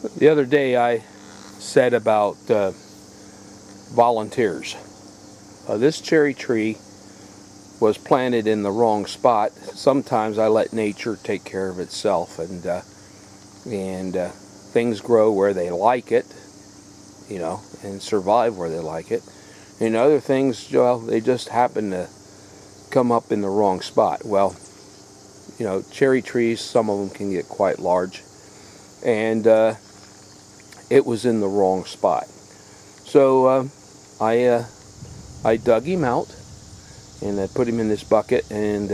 The other day I said about volunteers. This cherry tree was planted in the wrong spot. Sometimes I let nature take care of itself, and things grow where they like it, and survive where they like it. And other things, well, they just happen to come up in the wrong spot. Well, cherry trees, some of them can get quite large, and it was in the wrong spot. So I dug him out, and I put him in this bucket, and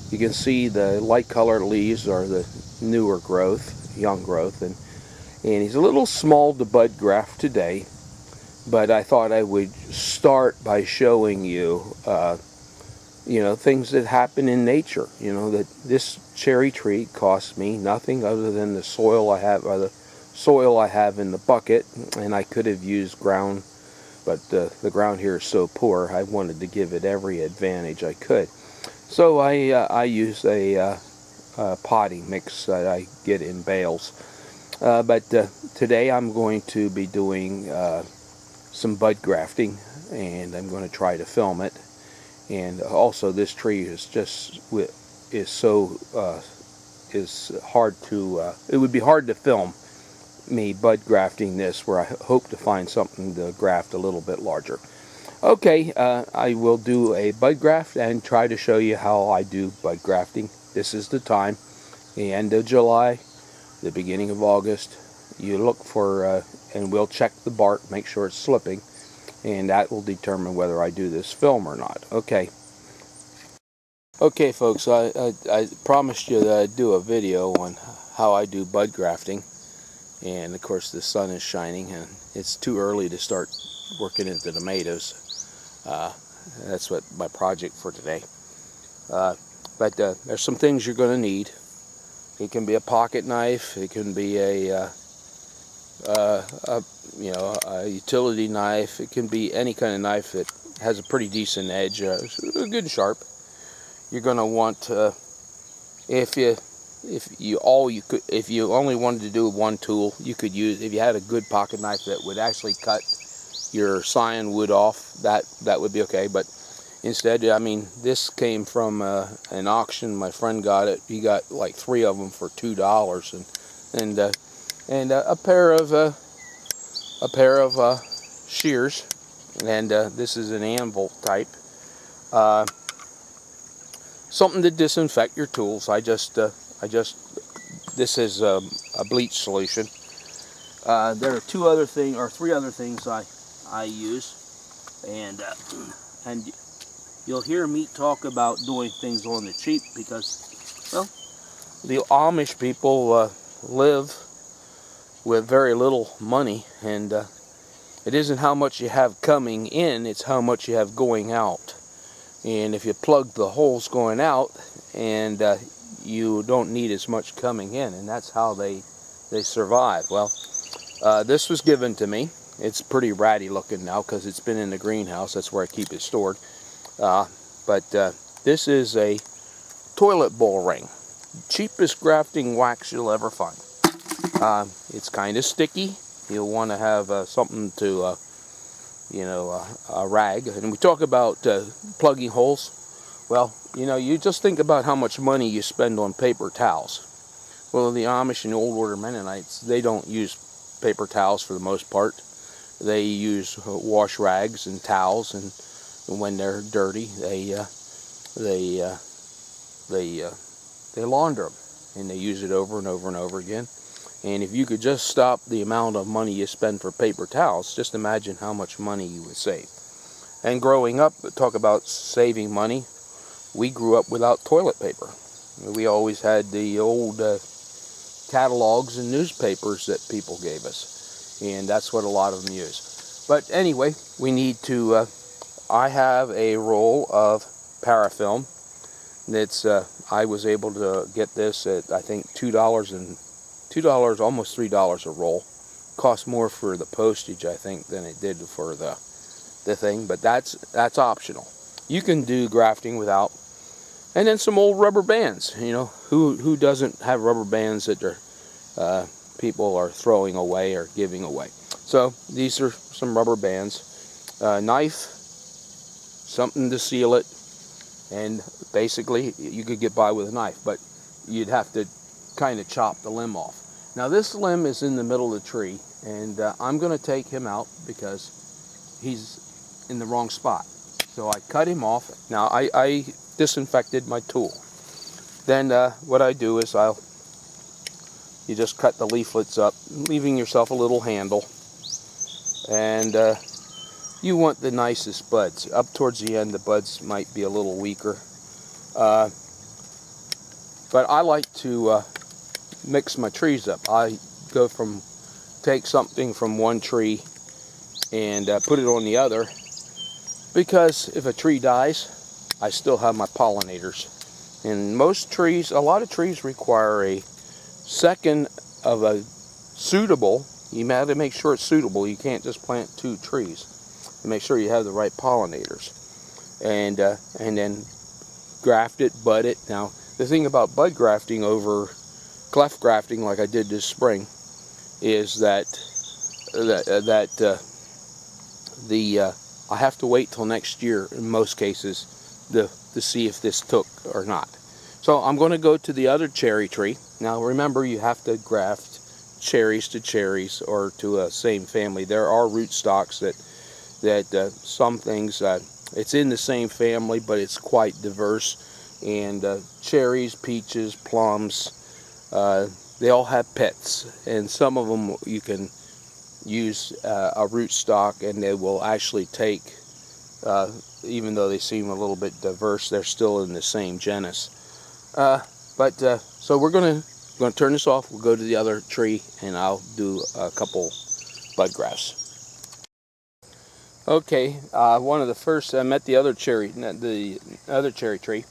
you can see the light colored leaves are the newer growth, young growth, and he's a little small to bud graft today, but I thought I would start by showing you things that happen in nature. That this cherry tree cost me nothing other than the soil I have, or the soil I have in the bucket, and I could have used ground, but the ground here is so poor, I wanted to give it every advantage I could. So I use a potting mix that I get in bales. But today I'm going to be doing some bud grafting, and I'm going to try to film it. And also, this tree is hard to. It would be hard to film me bud grafting this, where I hope to find something to graft a little bit larger. Okay, I will do a bud graft and try to show you how I do bud grafting. This is the time, the end of July, the beginning of August. You look for, and we'll check the bark, make sure it's slipping, and that will determine whether I do this film or not. Okay. Okay, folks, I promised you that I'd do a video on how I do bud grafting, and of course the sun is shining, and it's too early to start working into tomatoes. That's what my project for today. But there's some things you're going to need. It can be a pocket knife. It can be a utility knife. It can be any kind of knife that has a pretty decent edge, good and sharp. You're going to want, if you only wanted to do one tool, you could use, if you had a good pocket knife that would actually cut your cyan wood off, that would be okay. But instead, I mean, this came from an auction. My friend got it. He got like 3 of them for $2, and a pair of shears, and this is an anvil type. Something to disinfect your tools. This is a bleach solution. There are 3 other things I use, and you'll hear me talk about doing things on the cheap because, well, the Amish people live with very little money, and it isn't how much you have coming in, it's how much you have going out. And if you plug the holes going out, and you don't need as much coming in, and that's how they survive. Well, this was given to me. It's pretty ratty looking now because it's been in the greenhouse. That's where I keep it stored. But this is a toilet bowl ring. Cheapest grafting wax you'll ever find. It's kind of sticky. You'll want to have something to, a rag. And we talk about plugging holes. Well, you just think about how much money you spend on paper towels. Well, the Amish and the Old Order Mennonites, they don't use paper towels for the most part. They use wash rags and towels, and when they're dirty, they launder them, and they use it over and over and over again. And if you could just stop the amount of money you spend for paper towels, just imagine how much money you would save. And growing up, talk about saving money, we grew up without toilet paper. We always had the old catalogs and newspapers that people gave us, and that's what a lot of them use. But anyway, we need to, I have a roll of parafilm. That's I was able to get this at, I think, $2, almost $3 a roll. Cost more for the postage, I think, than it did for the thing, but that's optional. You can do grafting without. And then some old rubber bands. Who doesn't have rubber bands that are people are throwing away or giving away. So these are some rubber bands, knife, something to seal it, and basically you could get by with a knife, but you'd have to kind of chop the limb off. Now this limb is in the middle of the tree, and I'm going to take him out because he's in the wrong spot. So I cut him off. Now I disinfected my tool. Then what I do is you just cut the leaflets up, leaving yourself a little handle, and you want the nicest buds. Up towards the end, the buds might be a little weaker, but I like to mix my trees up. I go take something from one tree and put it on the other, because if a tree dies, I still have my pollinators. And most trees, a lot of trees require a second of a suitable. You have to make sure it's suitable. You can't just plant two trees. You make sure you have the right pollinators, and then graft it, bud it. Now the thing about bud grafting over cleft grafting, like I did this spring, is that I have to wait till next year in most cases to see if this took or not. So I'm going to go to the other cherry tree. Now remember, you have to graft cherries to cherries or to a same family. There are rootstocks that some things, it's in the same family, but it's quite diverse. And cherries, peaches, plums, they all have pets, and some of them you can use a rootstock and they will actually take, even though they seem a little bit diverse, they're still in the same genus. So we're going to turn this off. We'll go to the other tree and I'll do a couple bud grafts. Okay, one of the first, I met the other cherry tree,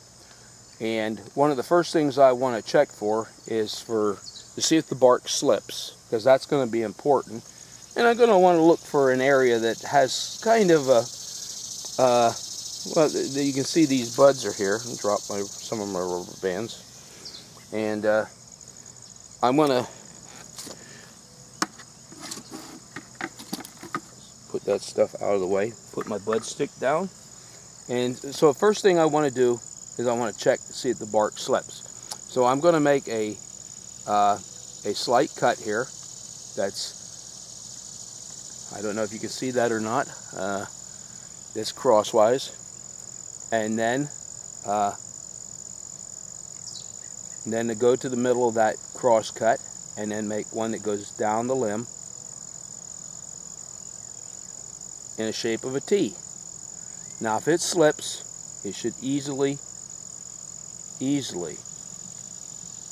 and one of the first things I want to check for is to see if the bark slips, because that's going to be important. And I'm going to want to look for an area that has kind of a, well, you can see these buds are here. I'll drop some of my rubber bands, and I'm going to put that stuff out of the way, put my bud stick down. And so the first thing I want to do is I want to check to see if the bark slips. So I'm going to make a slight cut here. That's, I don't know if you can see that or not. It's crosswise. And then to go to the middle of that cross cut, and then make one that goes down the limb in the shape of a T. Now if it slips, it should easily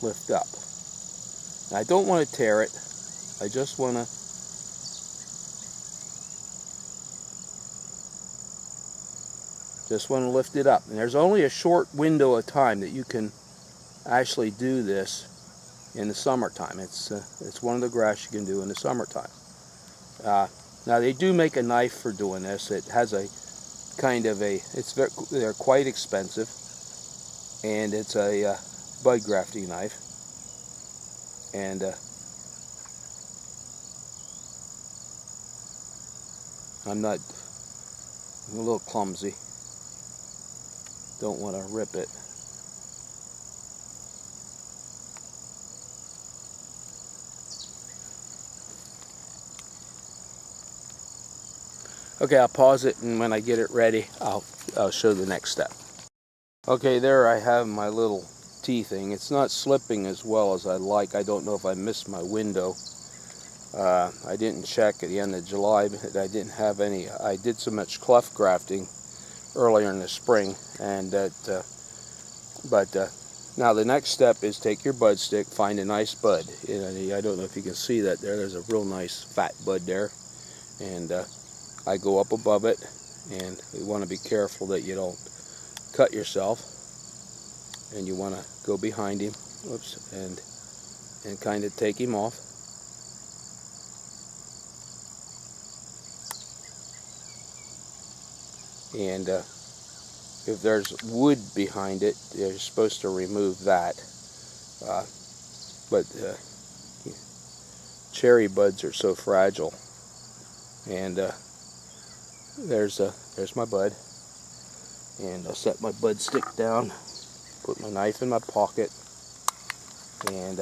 lift up. Now, I don't want to tear it. I just want to lift it up. And there's only a short window of time that you can actually do this in the summertime. It's one of the grafts you can do in the summertime. Now they do make a knife for doing this. It has a kind of a, they're quite expensive, and it's a bud grafting knife. And I'm a little clumsy. Don't want to rip it. Okay, I'll pause it, and when I get it ready, I'll show the next step. Okay, there I have my little T thing. It's not slipping as well as I'd like. I don't know if I missed my window. I didn't check at the end of July, but I didn't have any. I did so much cleft grafting earlier in the spring, and now the next step is take your bud stick, find a nice bud. I don't know if you can see that there. There's a real nice fat bud there, and I go up above it, and you want to be careful that you don't cut yourself, and you want to go behind him, whoops, and kind of take him off. And if there's wood behind it, you're supposed to remove that. cherry buds are so fragile. And there's my bud. And I'll set my bud stick down, put my knife in my pocket, and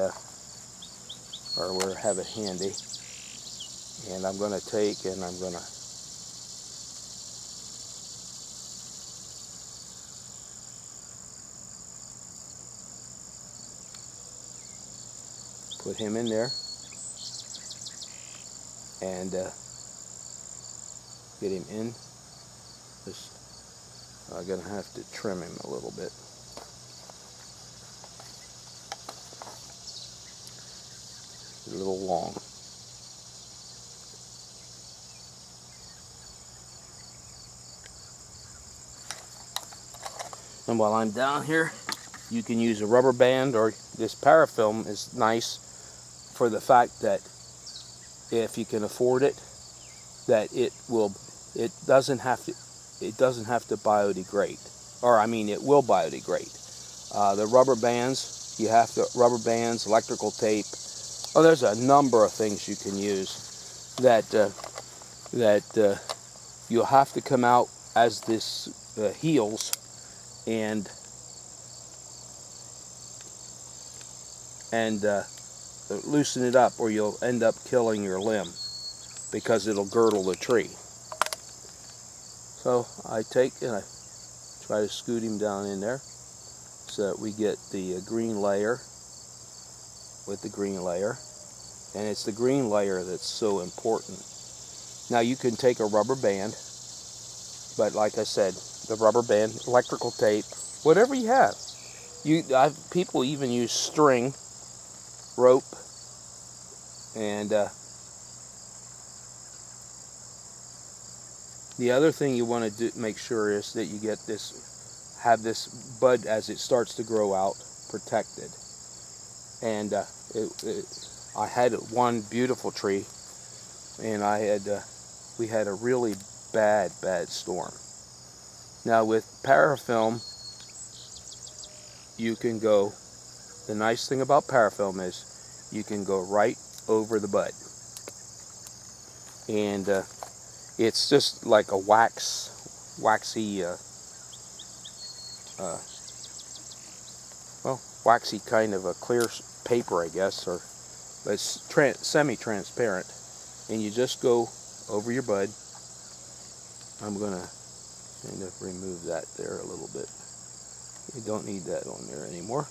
or we'll have it handy. And I'm going to take and I'm going to put him in there and get him in. I'm going to have to trim him a little bit. A little long. And while I'm down here, you can use a rubber band, or this parafilm is nice for the fact that if you can afford it, that it doesn't have to biodegrade, or I mean it will biodegrade. The rubber bands, rubber bands, electrical tape. Oh, there's a number of things you can use that you'll have to come out as this heals and loosen it up, or you'll end up killing your limb because it'll girdle the tree. So I take and I try to scoot him down in there so that we get the green layer with the green layer. And it's the green layer that's so important. Now you can take a rubber band, but like I said, the rubber band, electrical tape, whatever you have. People even use string, rope, and the other thing you want to make sure is that you have this bud as it starts to grow out protected. And I had one beautiful tree, and we had a really bad storm. Now with parafilm, you can go. The nice thing about parafilm is you can go right over the bud, and it's just like a waxy waxy kind of a clear paper, I guess, but it's semi-transparent, and you just go over your bud. I'm gonna kind of remove that there a little bit. We don't need that on there anymore.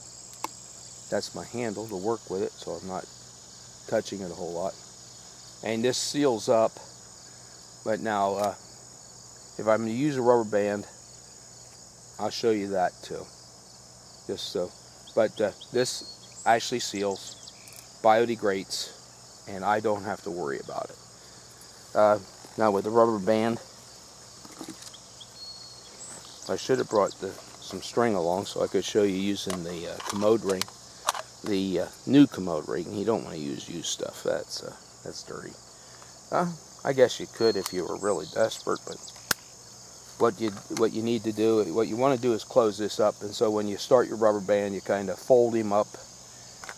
That's my handle to work with it, so I'm not touching it a whole lot. And this seals up, but now if I'm going to use a rubber band, I'll show you that too. Just so. But this actually seals, biodegrades, and I don't have to worry about it. Now with the rubber band, I should have brought some string along so I could show you using the commode ring. The new commode ring. You don't want to use used stuff. That's dirty. I guess you could if you were really desperate, but what you need to do, what you want to do is close this up, and so when you start your rubber band, you kind of fold him up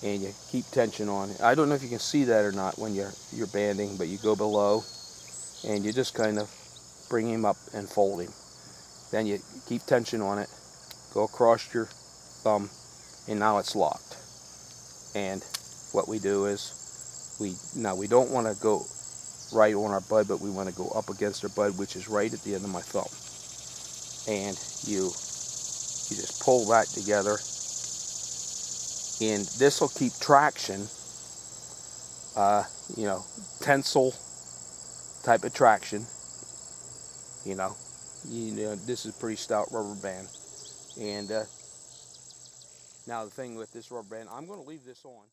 and you keep tension on it. I don't know if you can see that or not when you're banding, but you go below and you just kind of bring him up and fold him. Then you keep tension on it, go across your thumb, and now it's locked. And what we do is we don't want to go right on our bud, but we want to go up against our bud, which is right at the end of my thumb. And you just pull that together, and this will keep traction. Tensile type of traction. This is a pretty stout rubber band. And now the thing with this rubber band, I'm going to leave this on.